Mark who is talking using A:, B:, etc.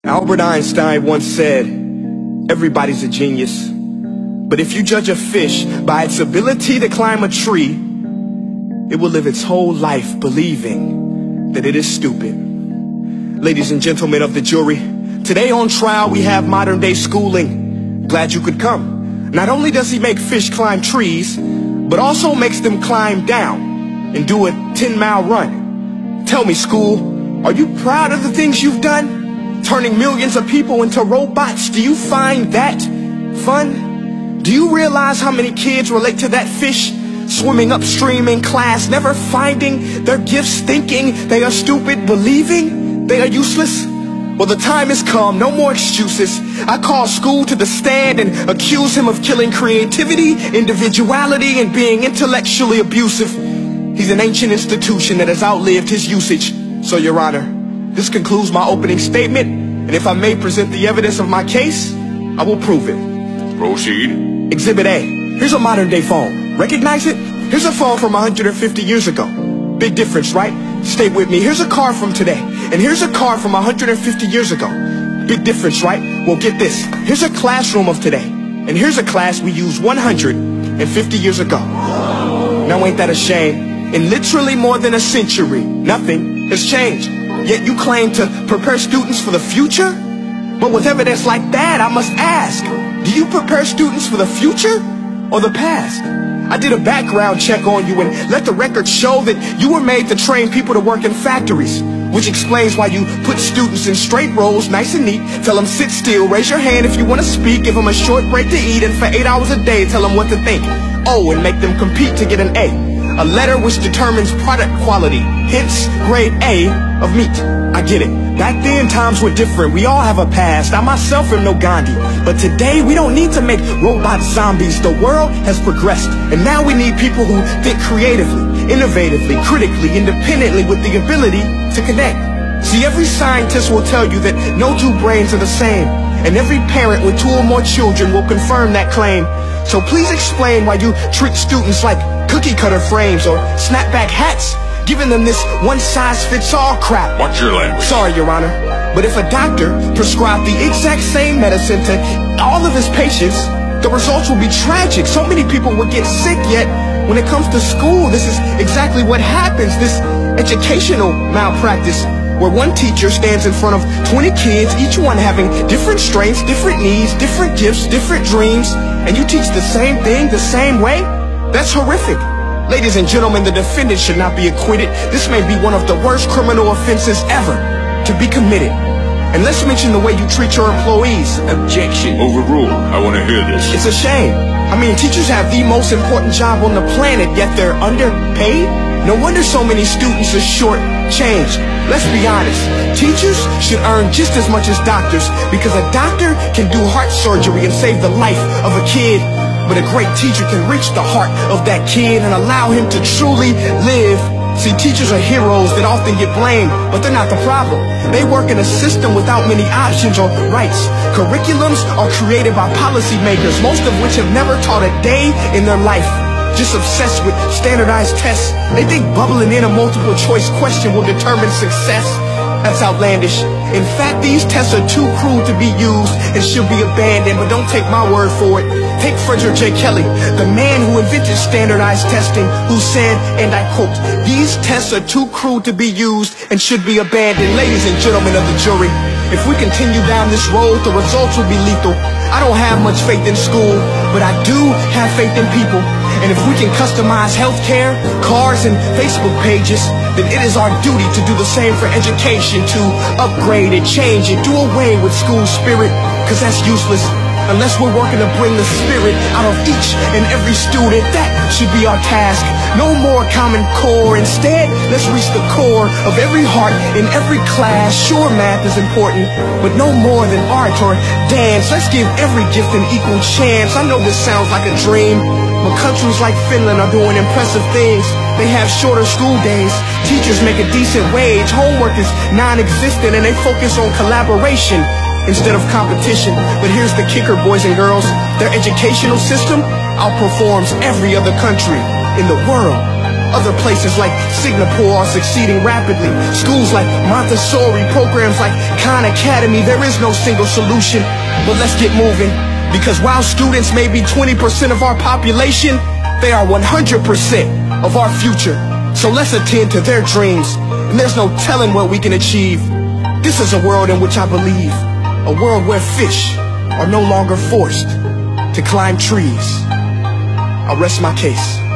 A: Albert Einstein once said, everybody's a genius, but if you judge a fish by its ability to climb a tree, it will live its whole life believing that it is stupid. Ladies and gentlemen of the jury, today on trial we have modern day schooling. Glad you could come. Not only does he make fish climb trees, but also makes them climb down and do a 10-mile run. Tell me, school, are you proud of the things you've done? Turning millions of people into robots, do you find that fun? Do you realize how many kids relate to that fish swimming upstream in class, never finding their gifts, thinking they are stupid, believing they are useless? Well, the time has come, no more excuses. I call school to the stand and accuse him of killing creativity, individuality, and being intellectually abusive. He's an ancient institution that has outlived his usage. So, Your Honor, this concludes my opening statement, and if I may present the evidence of my case, I will prove it.
B: Proceed.
A: Exhibit A. Here's a modern day phone. Recognize it? Here's a phone from 150 years ago. Big difference, right? Stay with me. Here's a car from today, and here's a car from 150 years ago. Big difference, right? Well, get this. Here's a classroom of today, and here's a class we used 150 years ago. Now ain't that a shame? In literally more than a century, nothing has changed. Yet you claim to prepare students for the future? But with evidence like that, I must ask, do you prepare students for the future or the past? I did a background check on you and let the record show that you were made to train people to work in factories, which explains why you put students in straight rows, nice and neat, tell them sit still, raise your hand if you want to speak, give them a short break to eat, and for 8 hours a day tell them what to think. Oh, and make them compete to get an A letter which determines product quality, hence grade A of meat. I get it. Back then times were different. We all have a past. I myself am no Gandhi. But today we don't need to make robot zombies. The world has progressed, and now we need people who think creatively, innovatively, critically, independently, with the ability to connect. See, every scientist will tell you that no two brains are the same, and every parent with 2 or more children will confirm that claim. So please explain why you treat students like cookie cutter frames or snapback hats, giving them this one-size-fits-all crap.
B: Watch your language.
A: Sorry, Your Honor, but if a doctor prescribed the exact same medicine to all of his patients, the results will be tragic. So many people will get sick, yet when it comes to school, this is exactly what happens. This educational malpractice, where one teacher stands in front of 20 kids, each one having different strengths, different needs, different gifts, different dreams, and you teach the same thing the same way? That's horrific. Ladies and gentlemen, the defendant should not be acquitted. This may be one of the worst criminal offenses ever to be committed. And let's mention the way you treat your employees.
B: Objection. Overruled. I want to hear this.
A: It's a shame. I mean, teachers have the most important job on the planet, yet they're underpaid? No wonder so many students are short-changed. Let's be honest. Teachers should earn just as much as doctors, because a doctor can do heart surgery and save the life of a kid. But a great teacher can reach the heart of that kid and allow him to truly live. See, teachers are heroes that often get blamed, but they're not the problem. They work in a system without many options or rights. Curriculums are created by policymakers, most of which have never taught a day in their life. Just obsessed with standardized tests. They think bubbling in a multiple choice question will determine success. That's outlandish. In fact, these tests are too cruel to be used and should be abandoned, but don't take my word for it. Take Frederick J. Kelly, the man who invented standardized testing, who said, and I quote, "These tests are too cruel to be used and should be abandoned." Ladies and gentlemen of the jury, if we continue down this road, the results will be lethal. I don't have much faith in school, but I do have faith in people. And if we can customize healthcare, cars, and Facebook pages, then it is our duty to do the same for education, to upgrade it, change it, do away with school spirit, because that's useless. Unless we're working to bring the spirit out of each and every student, that should be our task. No more Common Core. Instead, let's reach the core of every heart in every class. Sure, math is important, but no more than art or dance. Let's give every gift an equal chance. I know this sounds like a dream, but countries like Finland are doing impressive things. They have shorter school days, teachers make a decent wage, homework is non-existent, and they focus on collaboration instead of competition. But here's the kicker, boys and girls. Their educational system outperforms every other country in the world. Other places like Singapore are succeeding rapidly. Schools like Montessori, programs like Khan Academy. There is no single solution, but let's get moving. Because while students may be 20% of our population, they are 100% of our future. So let's attend to their dreams, and there's no telling what we can achieve. This is a world in which I believe, a world where fish are no longer forced to climb trees. I'll rest my case.